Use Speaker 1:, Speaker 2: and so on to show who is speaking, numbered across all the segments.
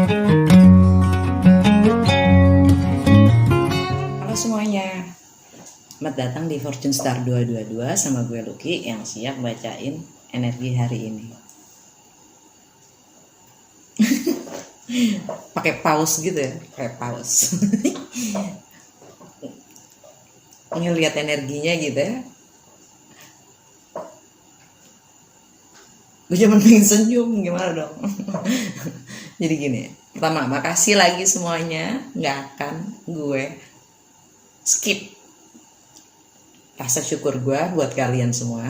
Speaker 1: Halo semuanya, selamat datang di Fortune Star 222 sama gue Lucky yang siap bacain energi hari ini. Pakai pause gitu ya, pakai pause. Ngeliat energinya gitu ya. Gue cuma pengen senyum, gimana dong. Jadi gini, pertama makasih lagi semuanya, nggak akan gue skip rasa syukur gue buat kalian semua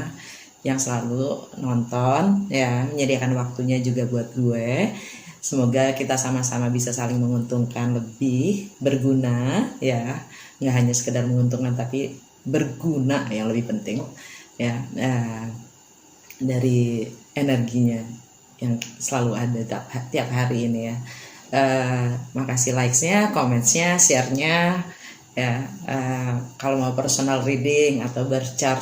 Speaker 1: yang selalu nonton ya, menyediakan waktunya juga buat gue. Semoga kita sama-sama bisa saling menguntungkan, lebih berguna ya, nggak hanya sekedar menguntungkan tapi berguna yang lebih penting ya, dari energinya yang selalu ada tiap hari ini ya. Makasih likes-nya, comments-nya, share-nya ya. Kalau mau personal reading atau berchart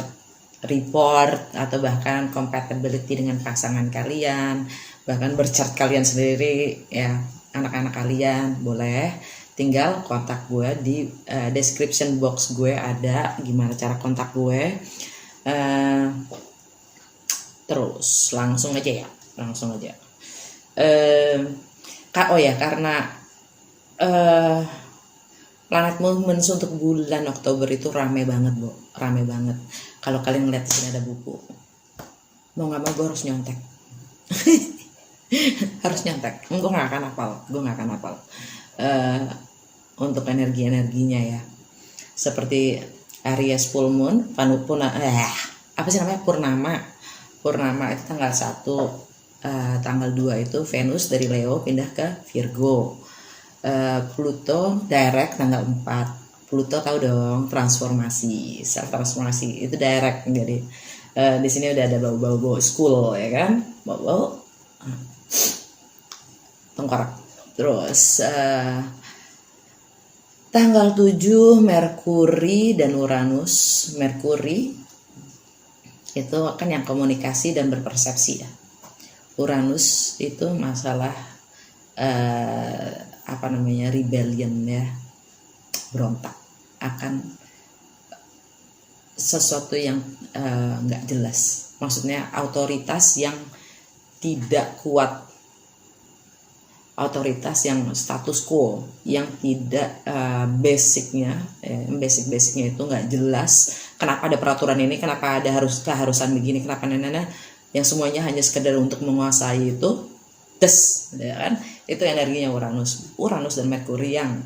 Speaker 1: report atau bahkan compatibility dengan pasangan kalian, bahkan berchart kalian sendiri ya, anak-anak kalian, boleh tinggal kontak gue di description box gue, ada gimana cara kontak gue. Terus langsung aja. Oh ya, karena planet movements untuk bulan Oktober itu rame banget. Kalau kalian ngeliat di sini ada buku, mau nggak mau gue harus nyontek. Gue nggak akan hafal. Untuk energinya ya, seperti Aries full moon, Purnama itu tanggal 1, tanggal 2 itu Venus dari Leo pindah ke Virgo. Pluto direct tanggal 4. Pluto tahu dong, transformasi, self transformasi itu direct. Jadi di sini udah ada bau-bau school ya kan, bau tengkorak. Terus tanggal 7 Merkuri dan Uranus. Merkuri itu kan yang komunikasi dan berpersepsi ya. Uranus itu masalah rebellion ya, berontak akan sesuatu yang nggak jelas. Maksudnya otoritas yang tidak kuat, otoritas yang status quo, yang tidak basicnya itu nggak jelas. Kenapa ada peraturan ini, kenapa ada keharusan begini, kenapa yang semuanya hanya sekedar untuk menguasai itu, ya kan? Itu energinya Uranus dan Merkuri yang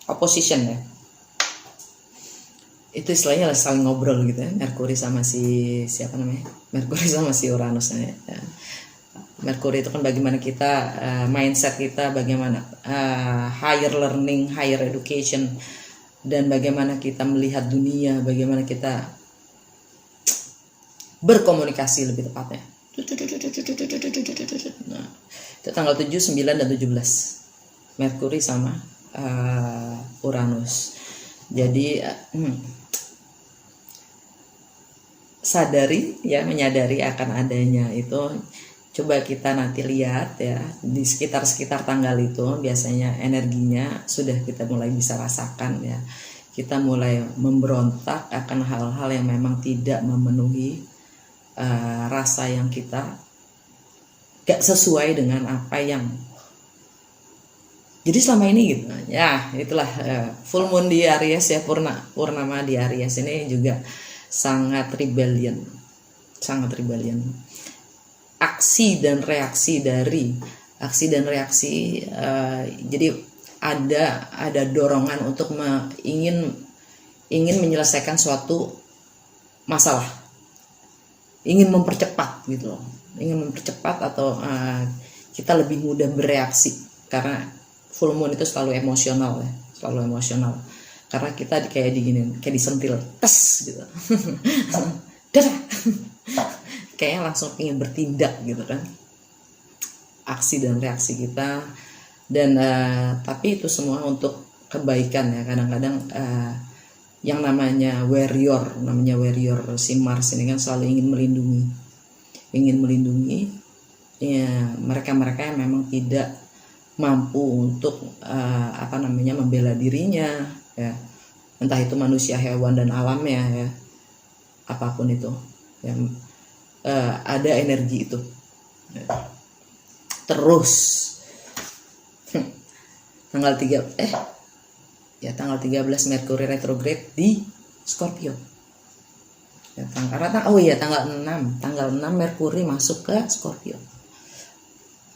Speaker 1: opposition ya. Itu istilahnya saling ngobrol gitu ya, Merkuri sama si Uranus ya. Merkuri itu kan bagaimana kita mindset kita, bagaimana higher learning, higher education, dan bagaimana kita melihat dunia, bagaimana kita berkomunikasi lebih tepatnya. Nah, itu tanggal 7, 9, dan 17 Merkuri sama Uranus. Jadi menyadari akan adanya itu. Coba kita nanti lihat ya, di sekitar tanggal itu biasanya energinya sudah kita mulai bisa rasakan ya. Kita mulai memberontak akan hal-hal yang memang tidak memenuhi rasa yang kita gak sesuai dengan apa yang jadi selama ini gitu ya. Itulah full moon di Aries ya, purnama di Aries ini juga sangat rebellion. Aksi dan reaksi, jadi ada dorongan untuk ingin menyelesaikan suatu masalah, ingin mempercepat gitu loh, atau kita lebih mudah bereaksi karena full moon itu selalu emosional karena kita kayak disentil tes gitu. Kayaknya langsung ingin bertindak gitu kan, aksi dan reaksi kita. Dan tapi itu semua untuk kebaikan ya. Kadang-kadang yang namanya warrior si Mars ini kan selalu ingin melindungi ya mereka-mereka yang memang tidak mampu untuk membela dirinya, ya, entah itu manusia, hewan, dan alamnya, ya, apapun itu, ya, ada energi itu, ya. Terus tanggal 13 Merkuri retrograde di Scorpio, ya, tanggal 6 Merkuri masuk ke Scorpio.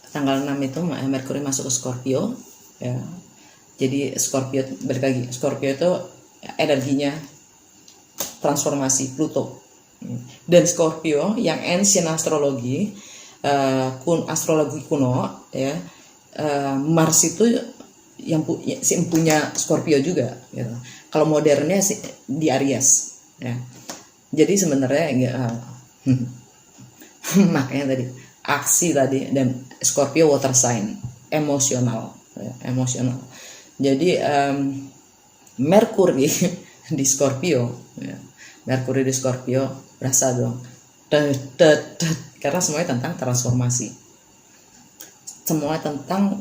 Speaker 1: Tanggal 6 itu Merkuri masuk ke Scorpio, ya. Jadi Scorpio, balik lagi, Scorpio itu energinya transformasi Pluto. Dan Scorpio yang ancient astrologi, astrologi kuno, ya, Mars itu yang punya Scorpio juga, gitu. Kalau modernnya sih di Aries, ya. Jadi sebenarnya makanya tadi aksi tadi, dan Scorpio water sign, emosional, ya, emosional. Jadi Merkuri di Scorpio, ya. Merkuri di Scorpio berasa dong, karena semuanya tentang transformasi, semua tentang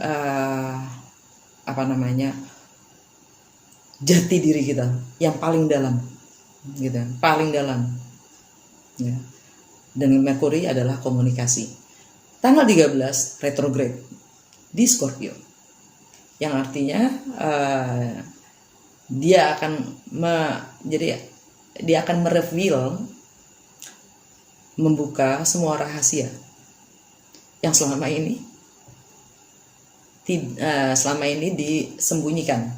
Speaker 1: jati diri kita yang paling dalam, gitu, paling dalam, ya. Dan Merkuri adalah komunikasi. Tanggal 13 retrograde di Scorpio, yang artinya dia akan mereveal, membuka semua rahasia yang selama ini disembunyikan,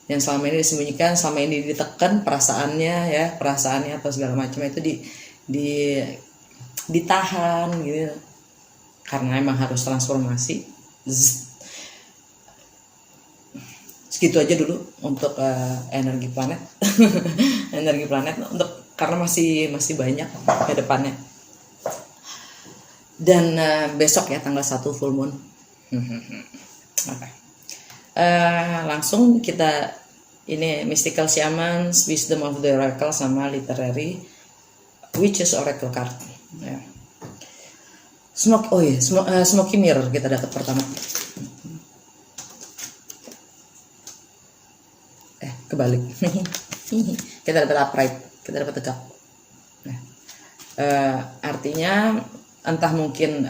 Speaker 1: selama ini ditekan perasaannya atau segala macam itu ditahan, gitu, karena emang harus transformasi. Segitu aja dulu untuk energi planet. Energi planet karena masih banyak ke depannya. Dan besok ya tanggal 1 full moon. Okay. Langsung kita ini Mystical Shamans, Wisdom of the Oracle, sama Literary Witches Oracle card, ya. Smoky Mirror kita dapat pertama. Kebalik. Kita dapat upright, kita dapat tegak. Artinya entah mungkin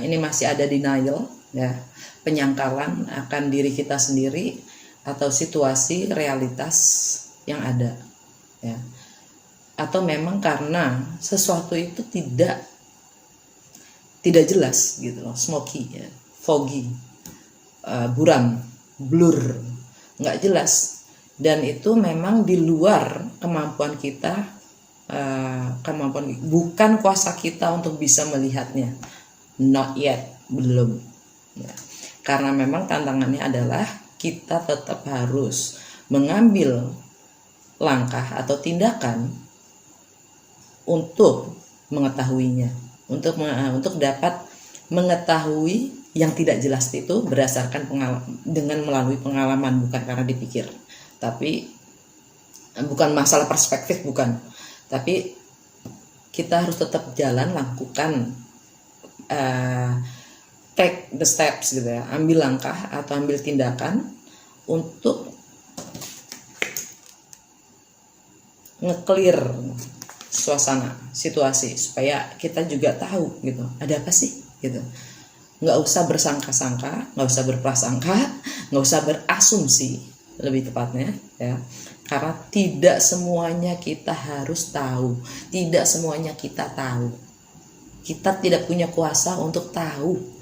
Speaker 1: ini masih ada denial, ya, penyangkalan akan diri kita sendiri atau situasi realitas yang ada, ya. Atau memang karena sesuatu itu tidak jelas, gitu loh, smoky, ya, foggy, buram, blur, nggak jelas, dan itu memang di luar kemampuan kita, bukan kuasa kita untuk bisa melihatnya, not yet, belum, ya. Karena memang tantangannya adalah kita tetap harus mengambil langkah atau tindakan untuk mengetahuinya, untuk dapat mengetahui yang tidak jelas itu berdasarkan melalui pengalaman, bukan karena dipikir. Tapi bukan masalah perspektif, bukan, tapi kita harus tetap lakukan take the steps, gitu ya, ambil langkah atau ambil tindakan untuk nge-clear suasana, situasi, supaya kita juga tahu, gitu, ada apa sih, gitu. Nggak usah bersangka-sangka, nggak usah berprasangka, nggak usah berasumsi, lebih tepatnya, ya. Karena tidak semuanya kita harus tahu, tidak semuanya kita tahu. Kita tidak punya kuasa untuk tahu,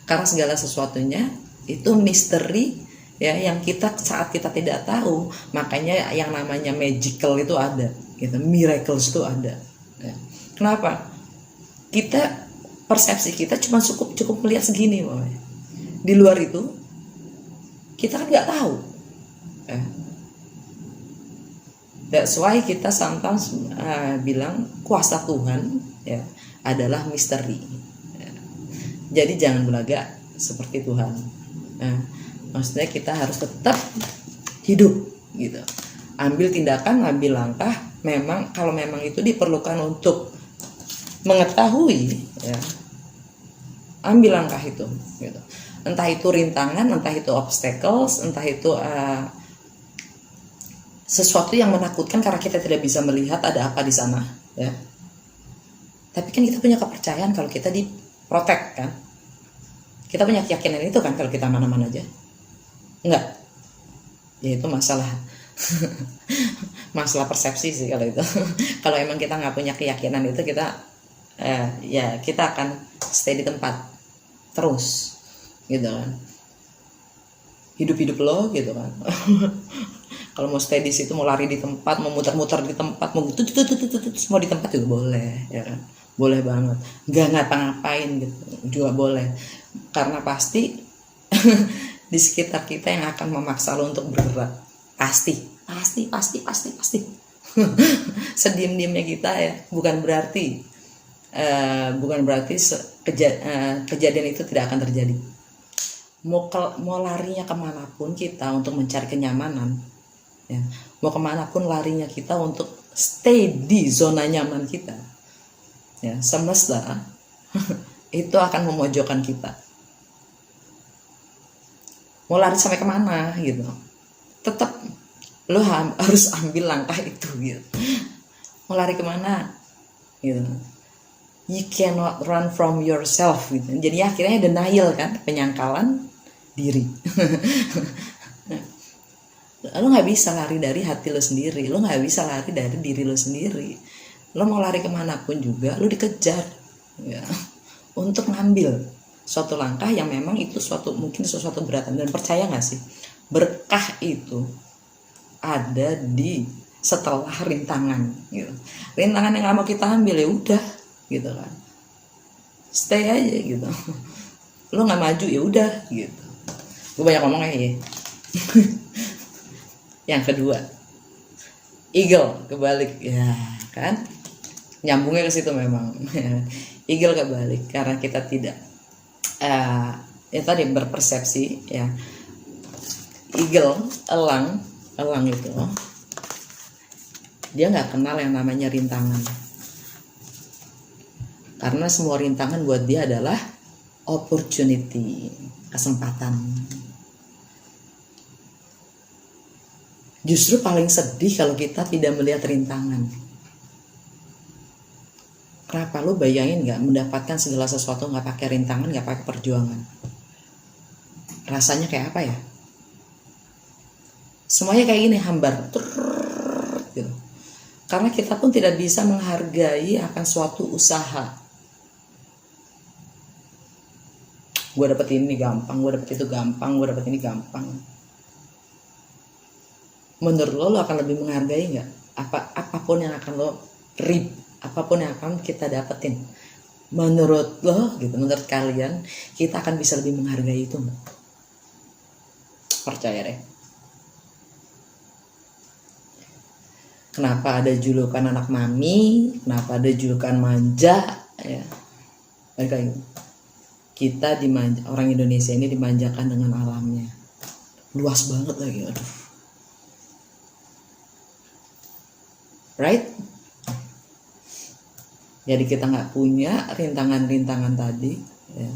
Speaker 1: karena segala sesuatunya itu misteri, ya, yang saat kita tidak tahu, makanya yang namanya magical itu ada, gitu, miracles itu ada, ya. Kenapa? Persepsi kita cuma cukup melihat segini, di luar itu kita kan nggak tahu, ya. That's why kita sometimes bilang kuasa Tuhan, ya, adalah misteri, ya. Jadi jangan belaga seperti Tuhan. Maksudnya kita harus tetap hidup, gitu. Ambil tindakan, ambil langkah. Kalau memang itu diperlukan untuk mengetahui, ya, ambil langkah itu gitu. Entah itu rintangan, entah itu obstacles, entah itu sesuatu yang menakutkan karena kita tidak bisa melihat ada apa di sana ya. Tapi kan kita punya kepercayaan kalau kita diprotek kan. Kita punya keyakinan itu kan kalau kita mana-mana aja. Enggak. Ya itu masalah masalah persepsi sih kalau itu. Kalau emang kita nggak punya keyakinan itu, kita ya kita akan stay di tempat terus gitu kan. Hidup lo gitu kan. Kalau mau stay di situ, mau lari di tempat, mau muter-muter di tempat, mau semua di tempat juga boleh ya kan. Boleh banget. Nggak ngapa-ngapain gitu juga boleh. Karena pasti di sekitar kita yang akan memaksa lo untuk bergerak. Pasti. Sediem-diemnya kita ya, bukan berarti kejadian itu tidak akan terjadi. Mau larinya kemanapun kita untuk mencari kenyamanan ya, mau kemanapun larinya kita untuk stay di zona nyaman kita ya, semesta itu akan memojokkan kita. Mau lari sampai kemana gitu, tetap lo harus ambil langkah itu gitu. Mau lari kemana gitu, you cannot run from yourself gitu. Jadi akhirnya denial kan, penyangkalan diri. Lo nggak bisa lari dari hati lo sendiri, lo nggak bisa lari dari diri lo sendiri. Lo mau lari kemanapun juga lo dikejar ya, untuk ngambil suatu langkah yang memang itu mungkin sesuatu beratan. Dan percaya nggak sih, berkah itu ada di setelah rintangan gitu. Rintangan yang nggak mau kita ambil ya udah gitu kan, stay aja gitu. Lo nggak maju ya udah gitu. Gue banyak ngomongnya ya. Yang kedua, eagle kebalik ya kan, nyambungnya ke situ memang. Eagle kebalik karena kita tidak ya tadi berpersepsi ya. Eagle, elang itu dia nggak kenal yang namanya rintangan, karena semua rintangan buat dia adalah opportunity, kesempatan. Justru paling sedih kalau kita tidak melihat rintangan. Kenapa? Lo bayangin nggak mendapatkan segala sesuatu nggak pakai rintangan, nggak pakai perjuangan? Rasanya kayak apa ya? Semuanya kayak gini, hambar gitu. Karena kita pun tidak bisa menghargai akan suatu usaha. Gue dapet ini gampang, gue dapet itu gampang, gue dapet ini gampang. Menurut lo akan lebih menghargai nggak apapun yang akan lo apapun yang akan kita dapetin? Menurut lo gitu, menurut kalian kita akan bisa lebih menghargai itu nggak? Percaya deh. Kenapa ada julukan anak mami? Kenapa ada julukan manja? Ya, balik lagi. Kita orang Indonesia ini dimanjakan dengan alamnya. Luas banget lagi, aduh. Right? Jadi kita nggak punya rintangan-rintangan tadi ya,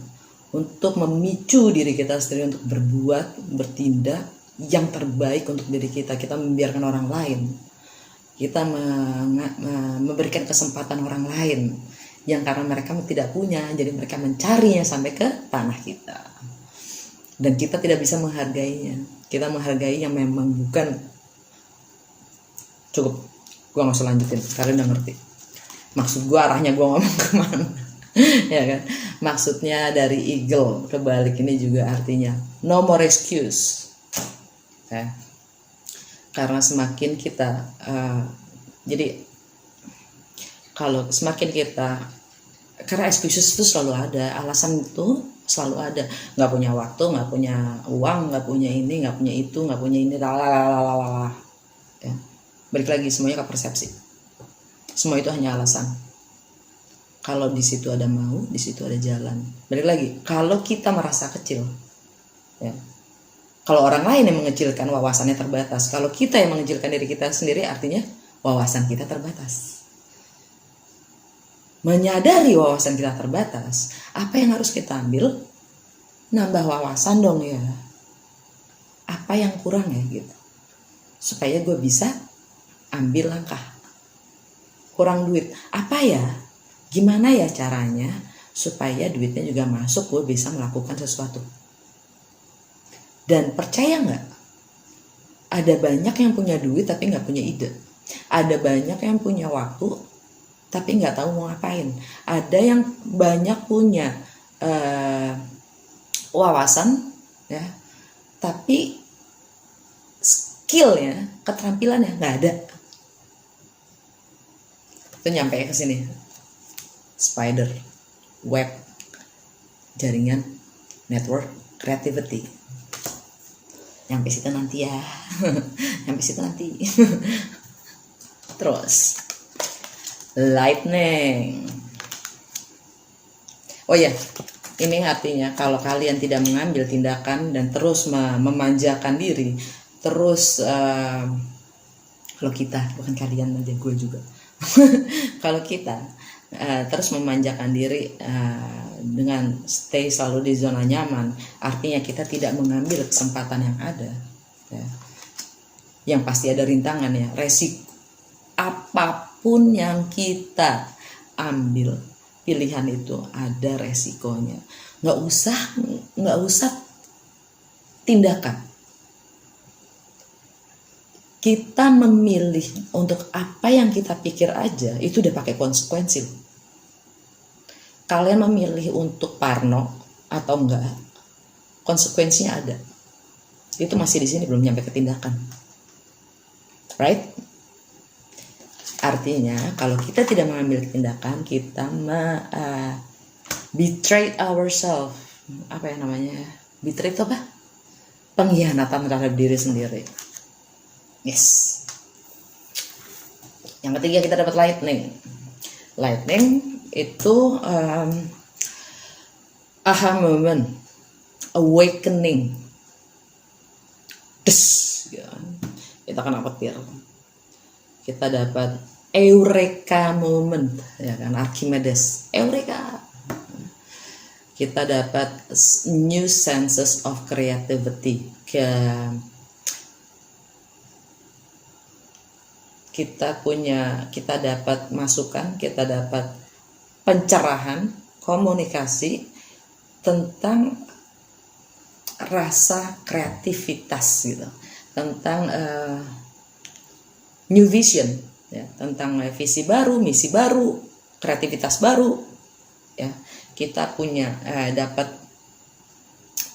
Speaker 1: untuk memicu diri kita sendiri untuk berbuat, bertindak yang terbaik untuk diri kita. Kita membiarkan orang lain, kita memberikan kesempatan orang lain yang karena mereka tidak punya, jadi mereka mencarinya sampai ke tanah kita, dan kita tidak bisa menghargainya. Kita menghargai yang memang bukan. Cukup, gue nggak usah lanjutin, kalian udah ngerti maksud gue, arahnya gue ngomong kemana. Ya kan, maksudnya dari eagle kebalik ini juga artinya no more excuse ya. Karena semakin kita jadi kalau semakin kita, karena excuses itu selalu ada, alasan itu selalu ada. Nggak punya waktu, nggak punya uang, nggak punya ini, nggak punya itu, nggak punya ini, lalalala ya. Balik lagi, semuanya ke persepsi. Semua itu hanya alasan. Kalau di situ ada mau, di situ ada jalan. Balik lagi, kalau kita merasa kecil ya, kalau orang lain yang mengecilkan, wawasannya terbatas. Kalau kita yang mengecilkan diri kita sendiri, artinya wawasan kita terbatas. menyadari wawasan kita terbatas, apa yang harus kita ambil? Nambah wawasan dong ya. Apa yang kurang ya gitu, supaya gue bisa ambil langkah. Kurang duit, apa ya? Gimana ya caranya supaya duitnya juga masuk, gue bisa melakukan sesuatu. Dan percaya nggak? Ada banyak yang punya duit tapi nggak punya ide. Ada banyak yang punya waktu tapi nggak tahu mau ngapain. Ada yang banyak punya wawasan ya, tapi skillnya, keterampilannya nggak ada. Itu nyampe ke sini. Spider web, jaringan, network, creativity. Nyampe situ nanti ya. Nyampe situ nanti. Terus lightning. Oh ya, ini artinya kalau kalian tidak mengambil tindakan dan terus memanjakan diri, terus kalau kita, bukan kalian aja, gue juga. Kalau kita terus memanjakan diri dengan stay selalu di zona nyaman, artinya kita tidak mengambil kesempatan yang ada ya. Yang pasti ada rintangan ya, resiko. Apapun yang kita ambil, pilihan itu ada resikonya. Nggak usah tindakan. Kita memilih untuk apa yang kita pikir aja, itu udah pakai konsekuensi. Kalian memilih untuk parno atau enggak, konsekuensinya ada. Itu masih di sini, belum nyampe ke tindakan. Right? Artinya kalau kita tidak mengambil tindakan, kita betray ourselves. Apa yang namanya? Betray itu apa? Pengkhianatan terhadap diri sendiri. Yes. Yang ketiga kita dapat lightning. Lightning itu aha moment, awakening. Kita kena petir. Kita dapat eureka moment, ya kan, Archimedes, eureka. Kita dapat new senses of creativity. Kita dapat masukan, kita dapat pencerahan, komunikasi tentang rasa kreativitas gitu, tentang new vision ya, tentang visi baru, misi baru, kreativitas baru ya. Kita punya dapat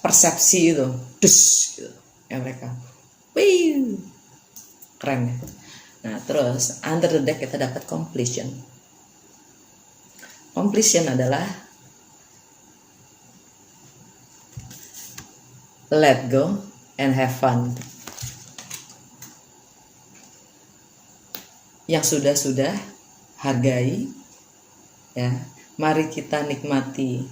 Speaker 1: persepsi itu, gitu ya mereka. Wih, keren ya. Nah, terus under the deck kita dapat completion. Completion adalah let go and have fun. Yang sudah hargai ya. Mari kita nikmati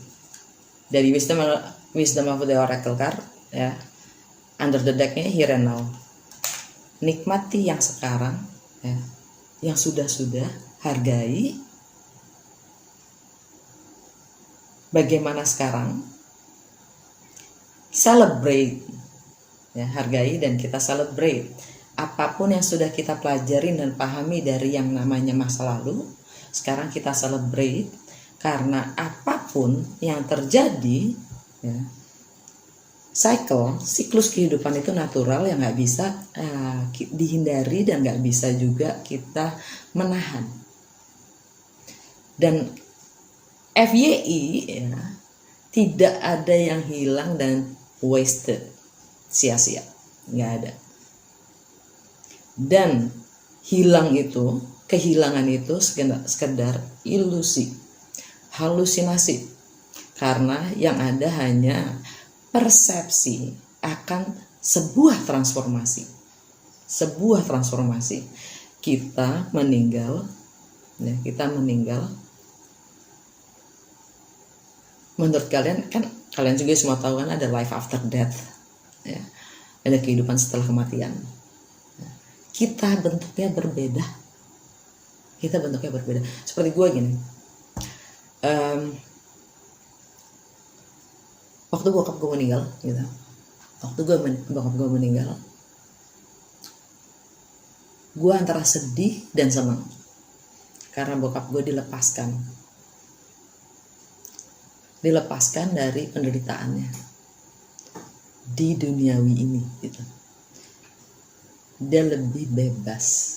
Speaker 1: dari wisdom of the oracle card ya. Under the deck-nya here and now. Nikmati yang sekarang ya. Yang sudah hargai bagaimana sekarang. Celebrate ya, hargai dan kita celebrate apapun yang sudah kita pelajari dan pahami dari yang namanya masa lalu. Sekarang kita celebrate, karena apapun yang terjadi ya, siklus kehidupan itu natural, yang nggak bisa dihindari dan nggak bisa juga kita menahan. Dan FYI ya, tidak ada yang hilang dan wasted, sia-sia, nggak ada. Dan kehilangan itu sekedar ilusi, halusinasi, karena yang ada hanya persepsi akan sebuah transformasi. Kita meninggal ya, menurut kalian, kan kalian juga semua tahu kan ada life after death ya, ada kehidupan setelah kematian. Kita bentuknya berbeda. Seperti gue gini, Waktu bokap gue meninggal gitu, bokap gue meninggal, gue antara sedih dan senang karena bokap gue dilepaskan dari penderitaannya di duniawi ini gitu. Dia lebih bebas,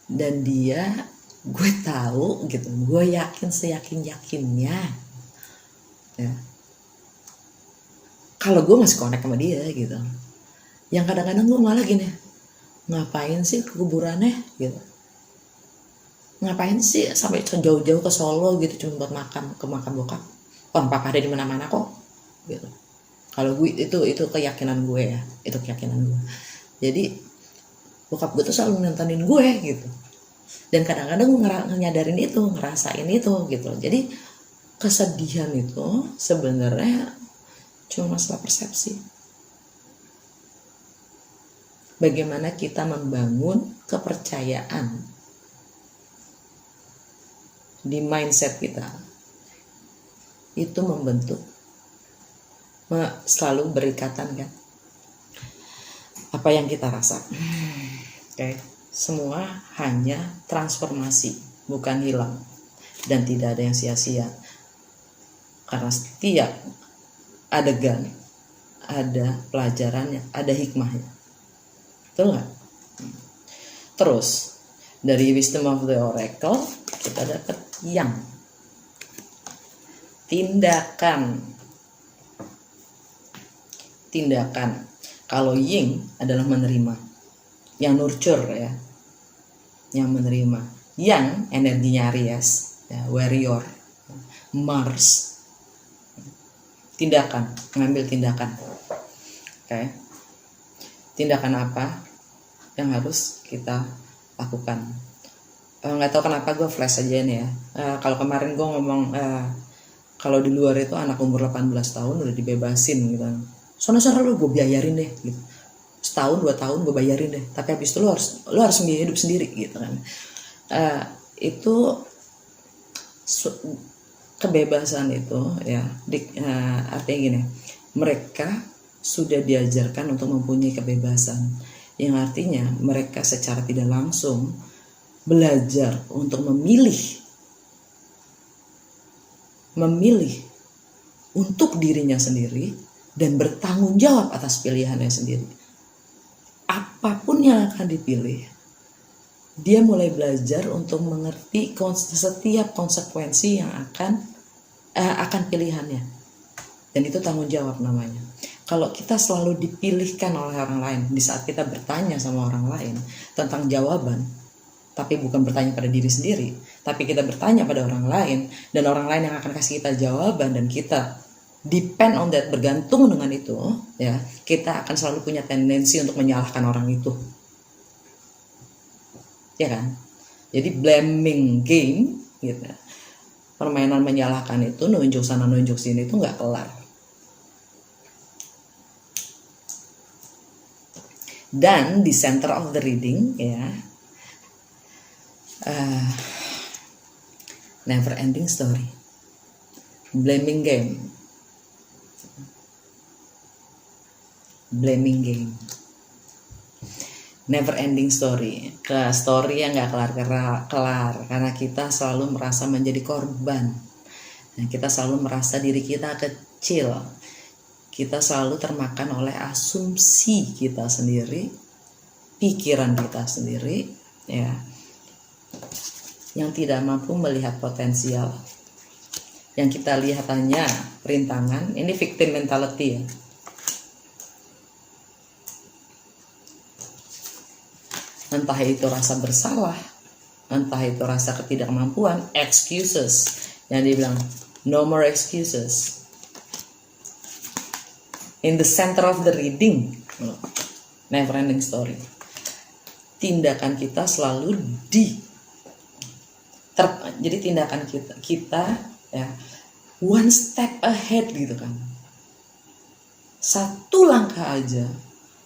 Speaker 1: dan dia, gue tahu gitu, gue yakin seyakin-yakinnya ya, kalau gue masih connect sama dia gitu. Yang kadang-kadang gue malah gini, ngapain sih ke kuburannya gitu, ngapain sih sampai jauh-jauh ke Solo gitu cuma buat ke makam bokap, orang papa ada di mana-mana kok gitu. Kalau gue itu keyakinan gue ya, itu keyakinan gue. Jadi bokap gue tuh selalu nontonin gue gitu, dan kadang-kadang nyadarin itu, ngerasain itu gitu. Jadi kesedihan itu sebenarnya cuma masalah persepsi. Bagaimana kita membangun kepercayaan di mindset kita, itu membentuk, selalu berikatan kan apa yang kita rasa. Oke. Semua hanya transformasi, bukan hilang, dan tidak ada yang sia-sia, karena setiap adegan ada pelajarannya, ada hikmahnya. Betul nggak? Terus dari Wisdom of the Oracle kita dapat yang tindakan. Kalau Yin adalah menerima, yang nurture ya, yang menerima. Yang energinya Aries ya, warrior, Mars, tindakan, mengambil tindakan. Oke. Tindakan apa yang harus kita lakukan? Nggak tahu kenapa gue flash aja nih ya. Kalau kemarin gue ngomong kalau di luar itu anak umur 18 tahun udah dibebasin gitu. Sono-sono lu gue bayarin deh gitu. Setahun 2 tahun gue bayarin deh. Tapi habis itu lu harus hidup sendiri gitu kan. Itu kebebasan itu ya, artinya gini, mereka sudah diajarkan untuk mempunyai kebebasan, yang artinya mereka secara tidak langsung belajar untuk memilih untuk dirinya sendiri dan bertanggung jawab atas pilihannya sendiri. Apapun yang akan dipilih, dia mulai belajar untuk mengerti setiap konsekuensi yang akan pilihannya. Dan itu tanggung jawab namanya. Kalau kita selalu dipilihkan oleh orang lain, di saat kita bertanya sama orang lain tentang jawaban, tapi bukan bertanya pada diri sendiri, tapi kita bertanya pada orang lain, dan orang lain yang akan kasih kita jawaban, dan kita depend on that, bergantung dengan itu ya, kita akan selalu punya tendensi untuk menyalahkan orang itu, ya kan? Jadi blaming game gitu, permainan menyalahkan itu, nunjuk sana nunjuk sini, itu nggak kelar. Dan di center of the reading ya, never ending story, blaming game, never ending story, ke story yang nggak kelar karena kita selalu merasa menjadi korban. Nah, kita selalu merasa diri kita kecil, kita selalu termakan oleh asumsi kita sendiri, pikiran kita sendiri ya, yang tidak mampu melihat potensial. Yang kita lihat hanya rintangan. Ini victim mentality ya. Entah itu rasa bersalah, entah itu rasa ketidakmampuan, excuses. Yang dibilang no more excuses. In the center of the reading, never ending story, tindakan kita selalu jadi tindakan kita ya, one step ahead gitu kan. Satu langkah aja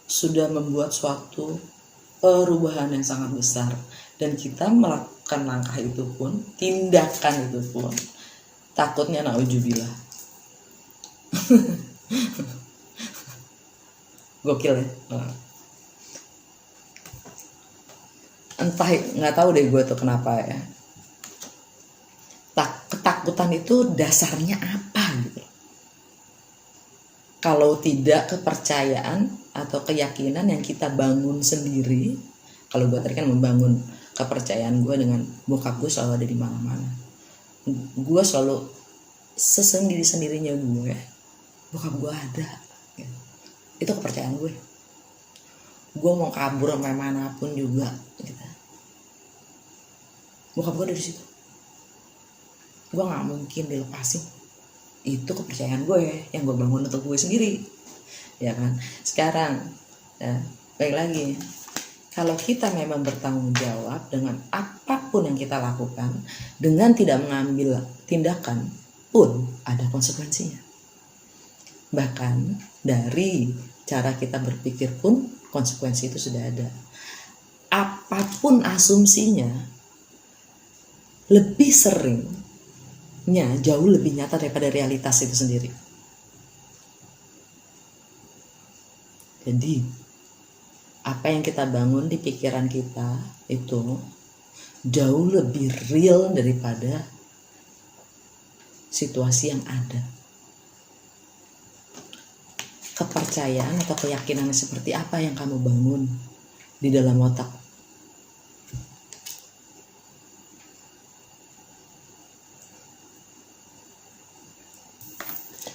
Speaker 1: sudah membuat suatu perubahan yang sangat besar, dan kita melakukan langkah itu pun, tindakan itu pun Takutnya naujubillah. Gokil ya. Entah, nggak tahu deh gue tuh kenapa ya. Ketakutan itu dasarnya apa gitu. Kalau tidak kepercayaan atau keyakinan yang kita bangun sendiri. Kalau gue tadi kan membangun kepercayaan gue dengan bokap gue selalu ada di mana-mana. Gue selalu sesendiri-sendirinya gue, bokap gue ada. Itu kepercayaan gue. Gue mau kabur sampai manapun juga gitu. Bokap gue ada di situ. Gue nggak mungkin dilepasin. Itu kepercayaan gue yang gue bangun untuk gue sendiri, ya kan. Sekarang ya, baik lagi, kalau kita memang bertanggung jawab dengan apapun yang kita lakukan, dengan tidak mengambil tindakan pun ada konsekuensinya. Bahkan dari cara kita berpikir pun konsekuensi itu sudah ada. Apapun asumsinya, lebih seringnya jauh lebih nyata daripada realitas itu sendiri. Jadi apa yang kita bangun di pikiran kita itu jauh lebih real daripada situasi yang ada. Kepercayaan atau keyakinan seperti apa yang kamu bangun di dalam otak?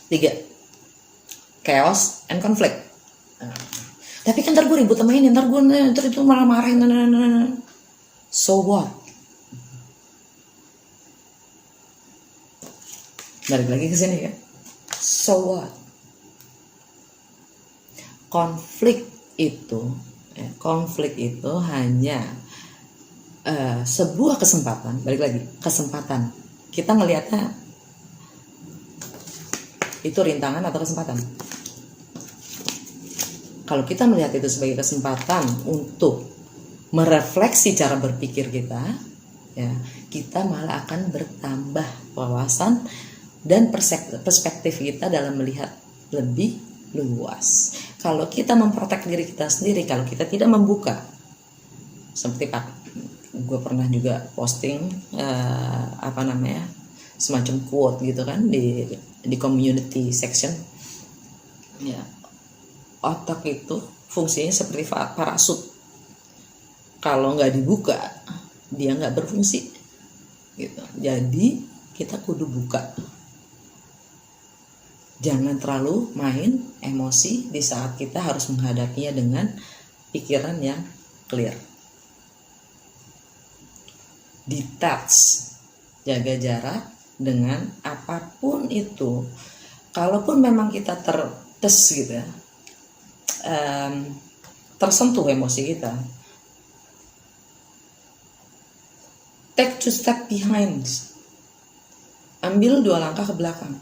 Speaker 1: Tiga, chaos and conflict. Tapi kan ntar gue ribut sama ini, ntar itu malah marahin. So what? Balik lagi ke sini ya. So what? Konflik itu hanya sebuah kesempatan. Balik lagi, kesempatan. Kita ngelihatnya itu rintangan atau kesempatan. Kalau kita melihat itu sebagai kesempatan untuk merefleksi cara berpikir kita, ya, kita malah akan bertambah wawasan dan perspektif kita dalam melihat lebih luas. Kalau kita memprotek diri kita sendiri, kalau kita tidak membuka, seperti gue pernah juga posting semacam quote gitu kan di community section, ya, otak itu fungsinya seperti parasut. Kalau nggak dibuka, dia nggak berfungsi gitu. Jadi kita kudu buka. Jangan terlalu main emosi di saat kita harus menghadapinya dengan pikiran yang clear. Detach, jaga jarak dengan apapun itu. Kalaupun memang kita gitu ya, tersentuh emosi kita, take 2 step behind, ambil 2 langkah ke belakang.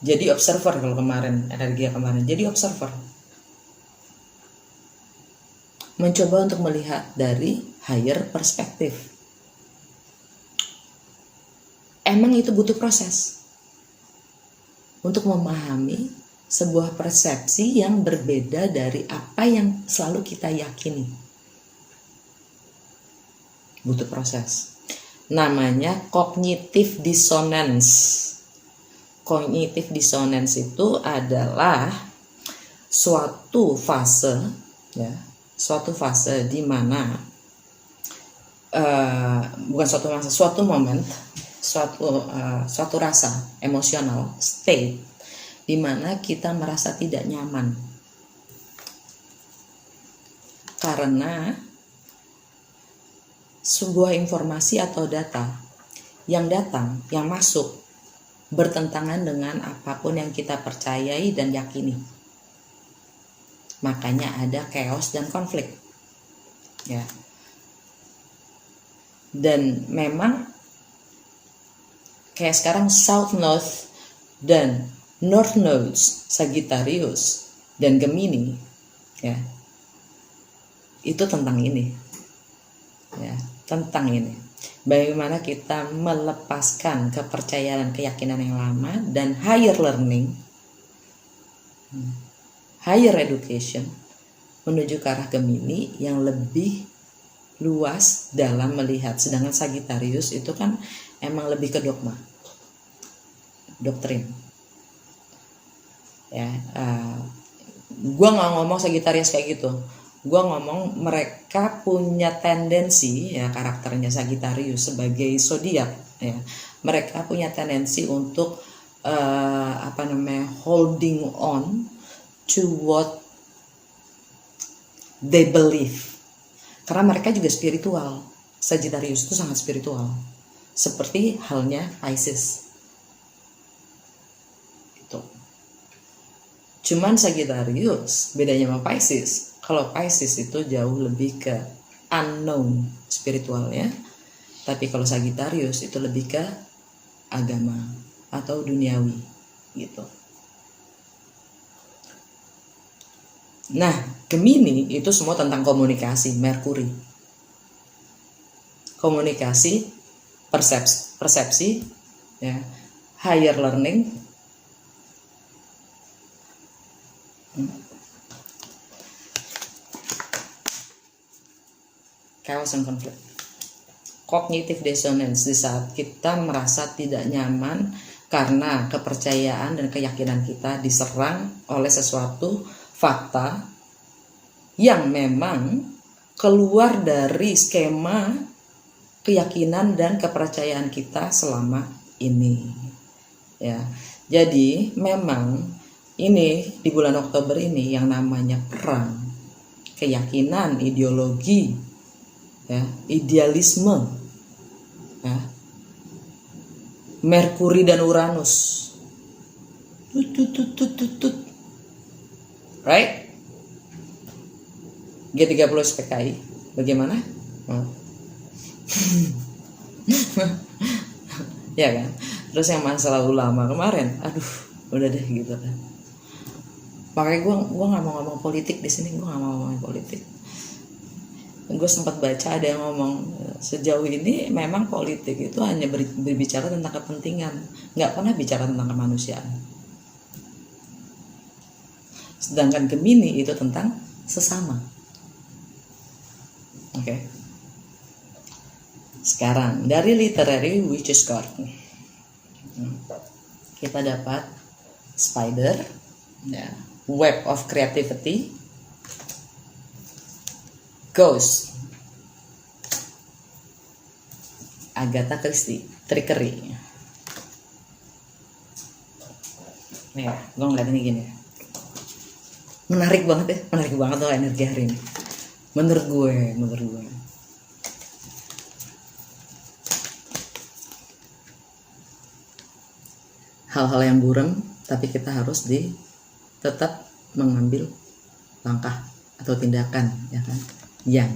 Speaker 1: Jadi observer. Kalau kemarin jadi observer, mencoba untuk melihat dari higher perspektif. Emang itu butuh proses untuk memahami sebuah persepsi yang berbeda dari apa yang selalu kita yakini. Butuh proses. Namanya cognitive dissonance. Cognitive dissonance itu adalah suatu fase di mana suatu momen, suatu rasa emosional, state di mana kita merasa tidak nyaman karena sebuah informasi atau data yang masuk bertentangan dengan apapun yang kita percayai dan yakini. Makanya ada chaos dan konflik, ya. Dan memang kayak sekarang South North dan North Nodes, Sagittarius dan Gemini, ya, itu tentang ini, ya, tentang ini. Bagaimana kita melepaskan kepercayaan dan keyakinan yang lama dan higher learning, higher education menuju ke arah Gemini yang lebih luas dalam melihat. Sedangkan Sagittarius itu kan emang lebih ke dogma, doktrin. Ya, gue nggak ngomong Sagittarius kayak gitu. Gue ngomong mereka punya tendensi, ya, karakternya Sagittarius sebagai zodiak, ya, mereka punya tendensi untuk holding on to what they believe, karena mereka juga spiritual. Sagittarius itu sangat spiritual, seperti halnya Pisces. Cuman Sagittarius bedanya sama Pisces, kalau Pisces itu jauh lebih ke unknown spiritualnya, tapi kalau Sagittarius itu lebih ke agama atau duniawi gitu. Nah, Gemini itu semua tentang komunikasi, Merkuri. Komunikasi, persepsi, ya, higher learning, chaos and conflict, cognitive dissonance, di saat kita merasa tidak nyaman karena kepercayaan dan keyakinan kita diserang oleh sesuatu fakta yang memang keluar dari skema keyakinan dan kepercayaan kita selama ini, ya. Jadi memang ini di bulan Oktober ini yang namanya perang keyakinan, ideologi, ya, idealisme, ya, Merkuri dan Uranus, right? G30 SPKI bagaimana? Ya kan. Terus yang masalah ulama kemarin, aduh, udah deh gitu kan. Makanya gue nggak mau ngomong politik di sini, gue nggak mau ngomong politik. Gue sempat baca ada yang ngomong sejauh ini memang politik itu hanya berbicara tentang kepentingan, nggak pernah bicara tentang kemanusiaan. Sedangkan Gemini itu tentang sesama. Oke. Sekarang dari literary witches card kita dapat spider, ya, web of creativity, ghost, Agatha Christie, trickery. Nih, gue ngeliat ini gini, menarik banget tuh energi hari ini. Menurut gue. Hal-hal yang buram, tapi kita harus tetap mengambil langkah atau tindakan, ya kan, yang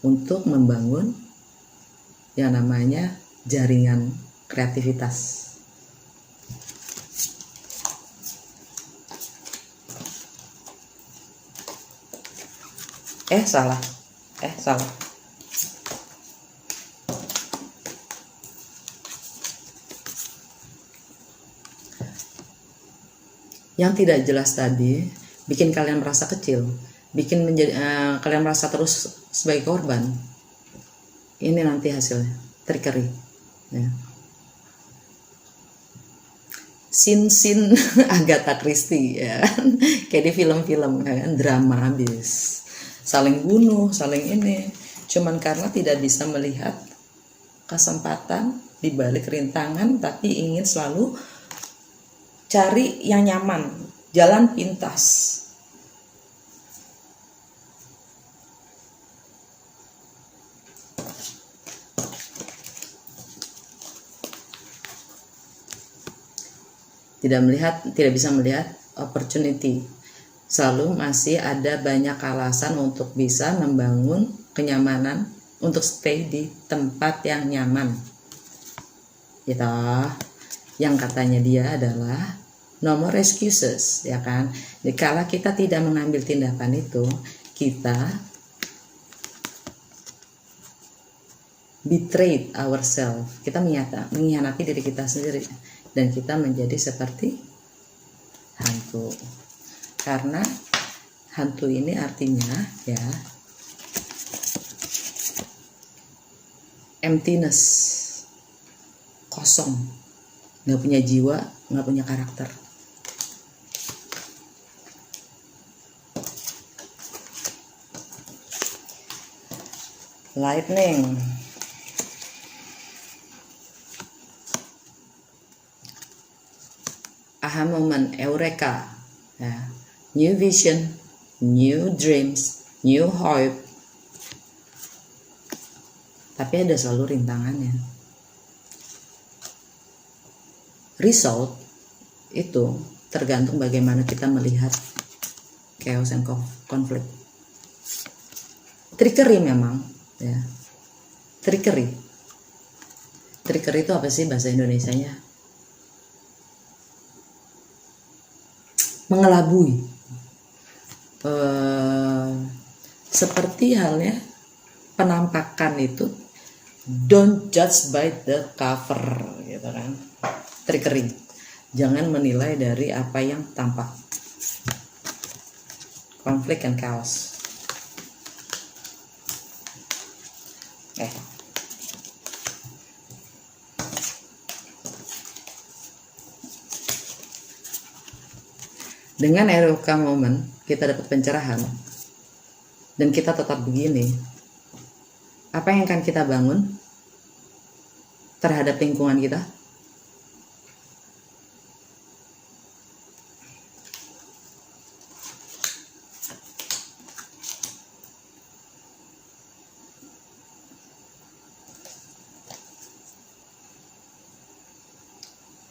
Speaker 1: untuk membangun yang namanya jaringan kreativitas. Salah. Yang tidak jelas tadi bikin kalian merasa kecil, bikin kalian merasa terus sebagai korban. Ini nanti hasilnya trickery, ya. Sin Agatha Christie, ya, kayak di film-film, kan, drama habis, saling bunuh, saling ini, cuman karena tidak bisa melihat kesempatan di balik rintangan, tapi ingin selalu cari yang nyaman, jalan pintas. Tidak bisa melihat opportunity. Selalu masih ada banyak alasan untuk bisa membangun kenyamanan, untuk stay di tempat yang nyaman. Gitu. Yang katanya dia adalah no more excuses, ya kan. Jadi kalau kita tidak mengambil tindakan itu, kita betrayed ourselves, kita mengkhianati diri kita sendiri, dan kita menjadi seperti hantu. Karena hantu ini artinya ya emptiness, kosong, nggak punya jiwa, nggak punya karakter. Lightning, aha moment, eureka, ya. New vision, new dreams, new hope. Tapi ada selalu rintangannya. Result itu tergantung bagaimana kita melihat chaos and conflict. Trickery memang, ya. Trickery itu apa sih bahasa Indonesianya? Mengelabui. Seperti halnya penampakan itu, don't judge by the cover, gitu kan. Trickery, jangan menilai dari apa yang tampak. Conflict and chaos. Dengan eureka moment kita dapat pencerahan dan kita tetap begini, apa yang akan kita bangun terhadap lingkungan kita?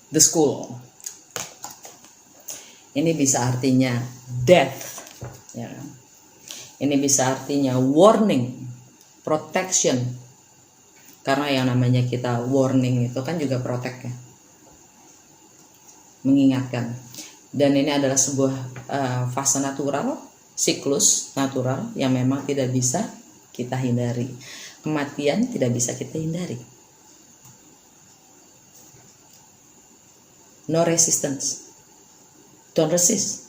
Speaker 1: The school. Ini bisa artinya death, ya. Ini bisa artinya warning, protection. Karena yang namanya kita warning itu kan juga protect, ya, mengingatkan. Dan ini adalah sebuah fase natural, siklus natural yang memang tidak bisa kita hindari. Kematian tidak bisa kita hindari. No resistance. Don't resist.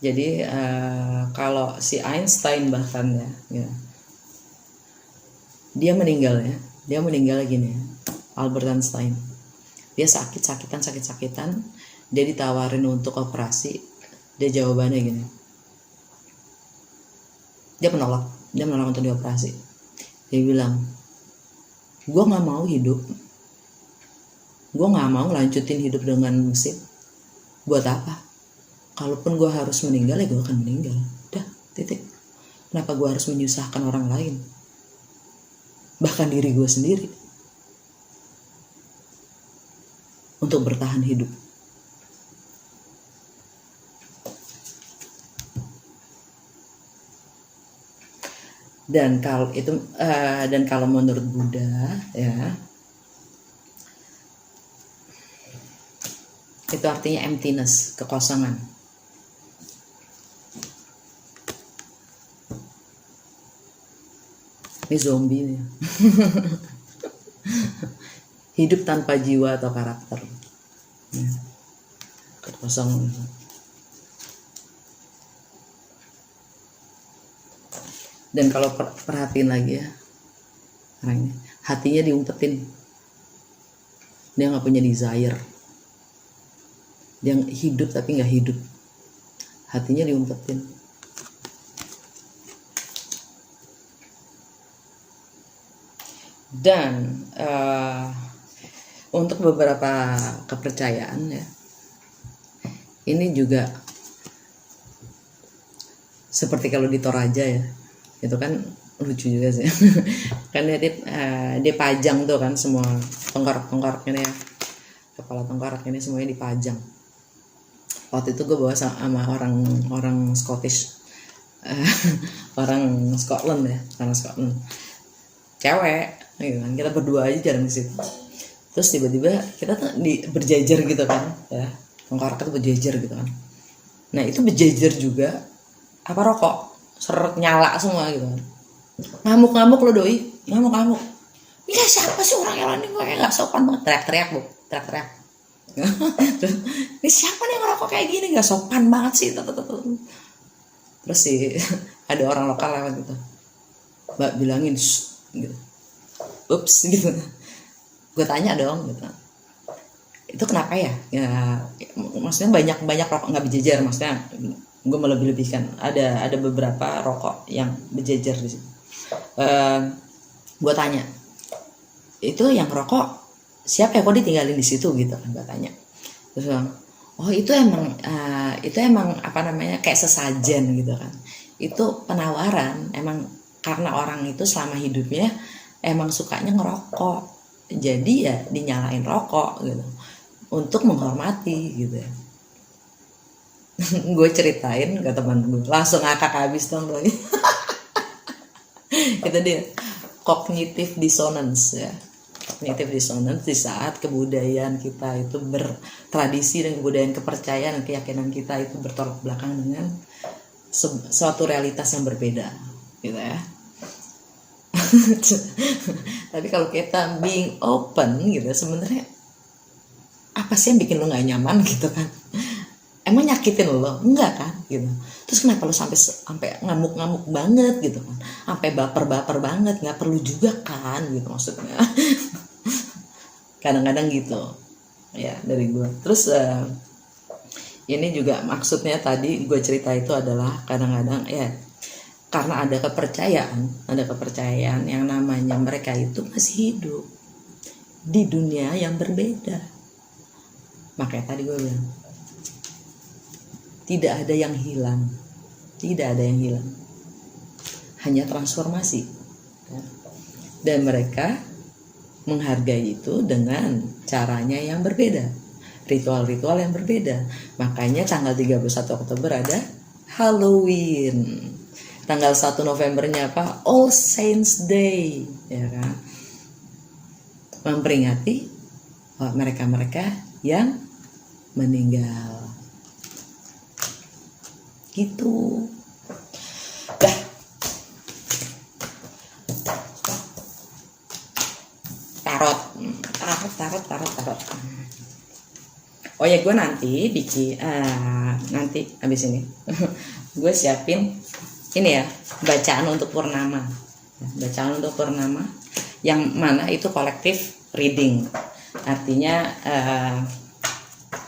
Speaker 1: Jadi kalau si Einstein bahkan ya, dia meninggal gini ya, Albert Einstein. Dia sakitan, dia ditawarin untuk operasi, dia jawabannya gini. Dia menolak untuk dioperasi. Dia bilang, gue nggak mau hidup, gue nggak mau lanjutin hidup dengan mesin. Buat apa? Kalaupun gue harus meninggal, ya gue akan meninggal. Dah, titik. Kenapa gue harus menyusahkan orang lain? Bahkan diri gue sendiri. Untuk bertahan hidup. Dan kalau menurut Buddha, ya, itu artinya emptiness, kekosongan. Ini zombie nih. Hidup tanpa jiwa atau karakter. Kekosongan. Dan kalau perhatiin lagi ya, orangnya hatinya diumpetin. Dia nggak punya desire. Dia hidup tapi nggak hidup, hatinya diumpetin. Dan untuk beberapa kepercayaan ya, ini juga seperti kalau di Toraja ya, itu kan lucu juga sih. Kan dia pajang tuh kan semua tengkorak ini ya, kepala tengkorak ini semuanya dipajang. Waktu itu gue bawa sama orang Scottish, orang Scotland ya, orang Scotland, cewek, gitu kan. Kita berdua aja jarang di situ. Terus tiba-tiba kita tuh berjejer gitu kan, ya, tengkorak itu berjejer gitu kan. Nah itu berjejer juga, apa rokok, seret nyala semua gitu kan. Ngamuk lo doi, ngamuk. ya siapa sih orang ini kayak nggak sopan banget, teriak-teriak bu, teriak-teriak. Ini siapa nih ngerokok kayak gini, nggak sopan banget sih. Terus sih ada orang lokal lewat gitu, mbak bilangin gitu, ups gitu. Gue tanya dong gitu, itu kenapa ya? Maksudnya banyak rokok nggak berjejer, maksudnya gue melebih-lebihkan. Ada beberapa rokok yang berjejer di situ. Gue tanya, itu yang rokok siapa ya, kok ditinggalin di situ gitu kan, gue tanya. Terus bilang, oh itu emang apa namanya, kayak sesajen gitu kan. Itu penawaran, emang karena orang itu selama hidupnya emang sukanya ngerokok, jadi ya dinyalain rokok gitu untuk menghormati gitu ya. Gue ceritain ke teman gue, langsung ngakak habis dong doi. Itu dia cognitive dissonance ya. Cognitive dissonance di saat kebudayaan kita itu bertradisi, dan kebudayaan kepercayaan dan keyakinan kita itu bertolak belakang dengan suatu realitas yang berbeda gitu ya. Tapi kalau kita being open gitu, sebenarnya apa sih yang bikin lo nggak nyaman gitu kan? Emang nyakitin lo? Enggak kan gitu. Terus kenapa lo sampai ngamuk-ngamuk banget gitu kan, sampai baper-baper banget? Nggak perlu juga kan gitu maksudnya. Kadang-kadang gitu ya dari gue. Terus ini juga maksudnya tadi gue cerita itu adalah kadang-kadang ya karena ada kepercayaan yang namanya mereka itu masih hidup di dunia yang berbeda. Makanya tadi gue bilang tidak ada yang hilang, hanya transformasi. Dan mereka menghargai itu dengan caranya yang berbeda, ritual-ritual yang berbeda. Makanya tanggal 31 Oktober ada Halloween, tanggal 1 Novembernya apa? All Saints Day, ya kan? Memperingati mereka-mereka yang meninggal. Gitu. Dah. Tarot. Oh ya, gue nanti bikin nanti abis ini gue siapin ini ya, bacaan untuk purnama. Bacaan untuk purnama yang mana itu kolektif reading. Artinya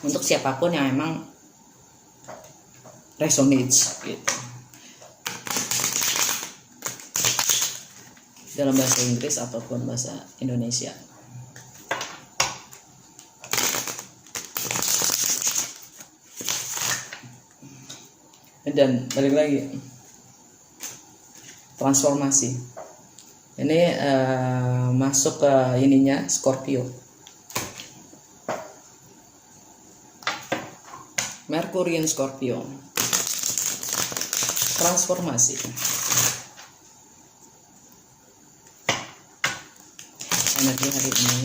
Speaker 1: untuk siapapun yang emang resonates gitu. Dalam bahasa Inggris ataupun bahasa Indonesia. Dan balik lagi, transformasi ini masuk ke ininya Scorpio, Merkurian Scorpio, transformasi. Energi hari ini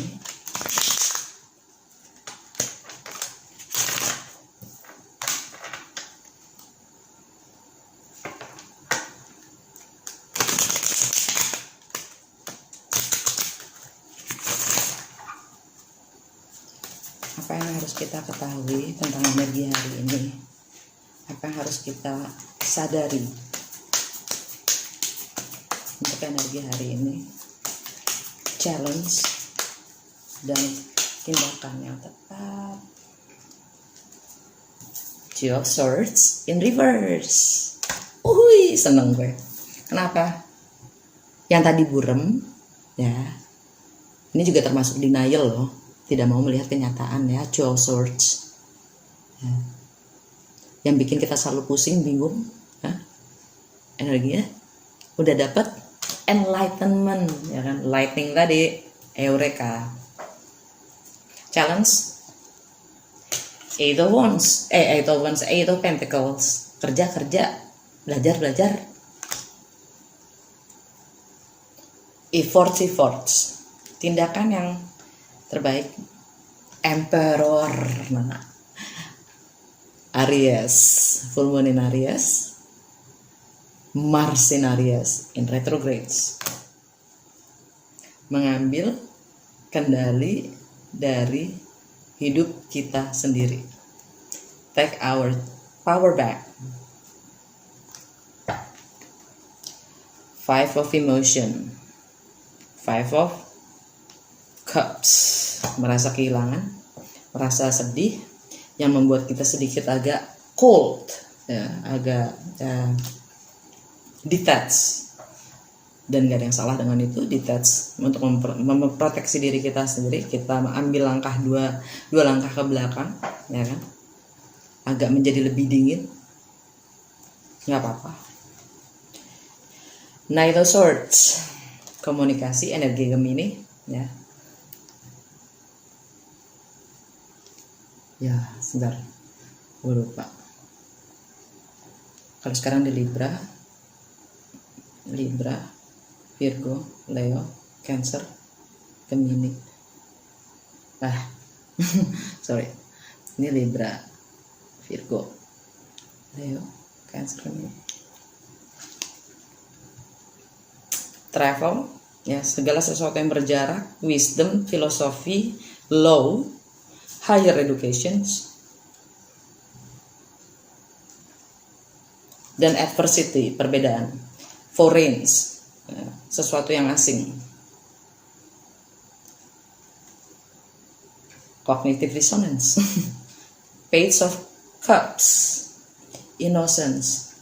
Speaker 1: apa yang harus kita ketahui tentang energi hari ini, apa yang harus kita sadari untuk energi hari ini, challenge dan tindakan yang tepat. Two of Swords in reverse. Seneng gue. Kenapa? Yang tadi burem ya, ini juga termasuk denial loh, tidak mau melihat kenyataan ya. Two of Swords ya. Yang bikin kita selalu pusing, bingung ya. Energinya udah dapat enlightenment ya kan, lightning tadi, eureka. Challenge, Eight of Pentacles, kerja, belajar, efforts, tindakan yang terbaik. Emperor, Aries, full moon in Aries, Mars in Aries in retrogrades. mengambil kendali dari hidup kita sendiri. Take our power back. Five of emotion. Five of cups. Merasa kehilangan, merasa sedih, yang membuat kita sedikit agak cold, ya, agak detached. Dan gak ada yang salah dengan itu, detach untuk memproteksi diri kita sendiri. Kita ambil langkah dua langkah ke belakang, ya kan, agak menjadi lebih dingin, nggak apa-apa. Knight of Swords, komunikasi, energi Gemini, ya sebentar, gue lupa. Kalau sekarang di Libra, Virgo, Leo, Cancer, Gemini. Sorry. Ini Libra, Virgo, Leo, Cancer, Gemini. Travel, ya, segala sesuatu yang berjarak, wisdom, filosofi, law, higher education, dan adversity, perbedaan, foreigns, sesuatu yang asing. Cognitive dissonance. Page of Cups, innocence,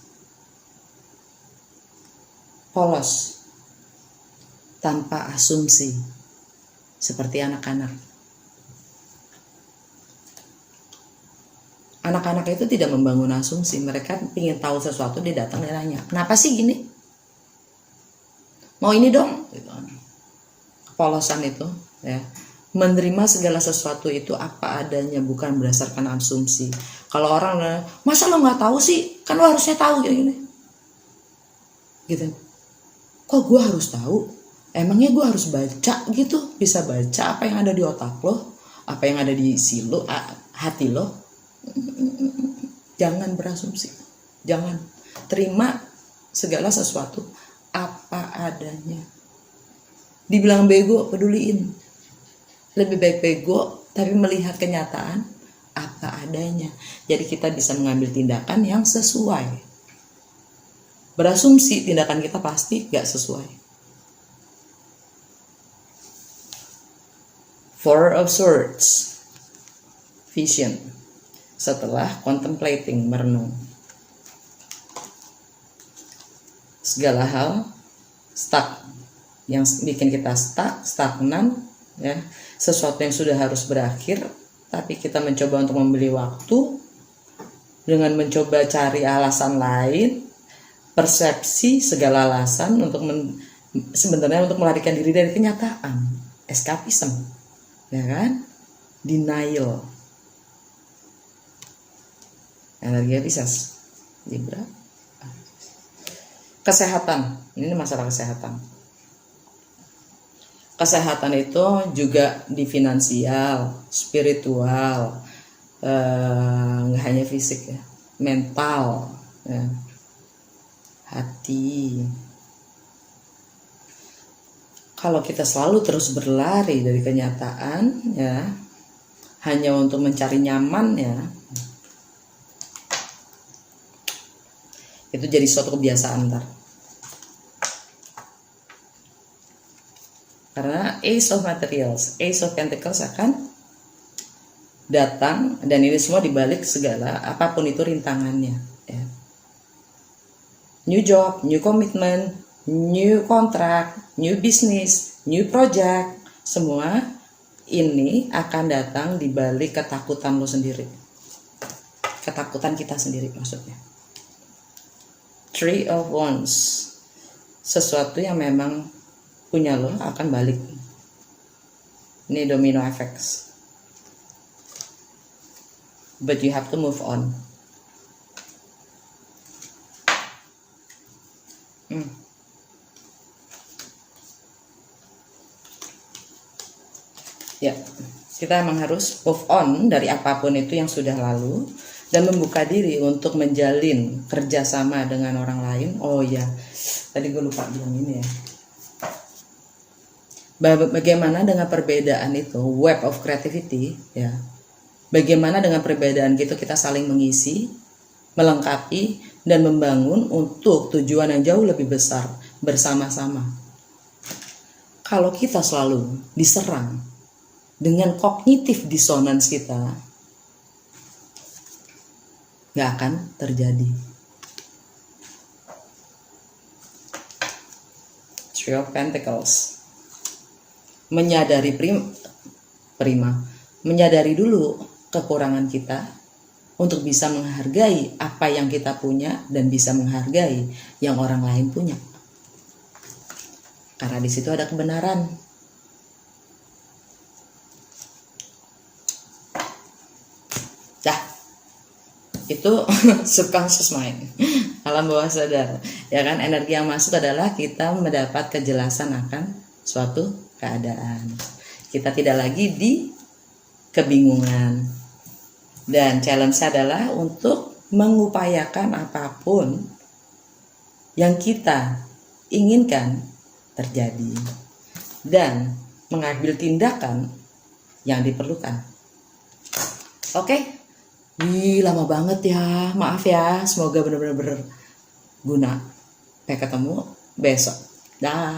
Speaker 1: polos, tanpa asumsi, seperti anak-anak. Anak-anak itu tidak membangun asumsi. Mereka ingin tahu sesuatu, dia datang dan nanya, kenapa sih gini? Mau ini dong, gitu. Kepolosan itu, ya, menerima segala sesuatu itu apa adanya, bukan berdasarkan asumsi. Kalau orang, masa lo nggak tahu sih, kan lo harusnya tahu kayak gini, gitu. Kok gue harus tahu? Emangnya gue harus baca gitu? Bisa baca apa yang ada di otak lo, apa yang ada di silo, hati lo? Jangan berasumsi, jangan terima segala sesuatu apa adanya. Dibilang bego, peduliin. Lebih baik bego tapi melihat kenyataan apa adanya. Jadi kita bisa mengambil tindakan yang sesuai. Berasumsi tindakan kita pasti gak sesuai. Four of Swords, vision. Setelah contemplating, merenung, segala hal stuck, yang bikin kita stagnan, ya, sesuatu yang sudah harus berakhir, tapi kita mencoba untuk membeli waktu dengan mencoba cari alasan lain, persepsi segala alasan untuk sebenarnya untuk melarikan diri dari kenyataan, escapism, ya kan, denial. Energi Pisces, Libra. Kesehatan, ini masalah kesehatan. Kesehatan itu juga di finansial, spiritual, nggak hanya fisik, ya, mental, ya, hati. Kalau kita selalu terus berlari dari kenyataan, ya, hanya untuk mencari nyaman, ya, itu jadi suatu kebiasaan ntar. Karena Ace of Materials, Ace of Pentacles akan datang, dan ini semua dibalik segala apapun itu rintangannya, ya. New job, new commitment, new contract, new business, new project, semua ini akan datang dibalik ketakutan lo sendiri, ketakutan kita sendiri maksudnya. Three of Wands, sesuatu yang memang punya lo akan balik. Ini domino effects, but you have to move on. Ya, kita emang harus move on dari apapun itu yang sudah lalu dan membuka diri untuk menjalin kerjasama dengan orang lain. Oh ya, tadi gue lupa bilang ini, ya. Bagaimana dengan perbedaan itu, web of creativity, ya. Bagaimana dengan perbedaan gitu kita saling mengisi, melengkapi, dan membangun untuk tujuan yang jauh lebih besar bersama-sama. Kalau kita selalu diserang dengan kognitif dissonance kita, nggak akan terjadi. Three of Pentacles. Menyadari menyadari dulu kekurangan kita untuk bisa menghargai apa yang kita punya dan bisa menghargai yang orang lain punya. Karena di situ ada kebenaran. Dah, itu subconscious mind, alam bawah sadar. Ya kan, energi yang masuk adalah kita mendapat kejelasan akan suatu keadaan. Kita tidak lagi di kebingungan. Dan challenge adalah untuk mengupayakan apapun yang kita inginkan terjadi dan mengambil tindakan yang diperlukan. Oke, lama banget ya, maaf ya, semoga benar-benar berguna. Sampai ketemu besok. Dah.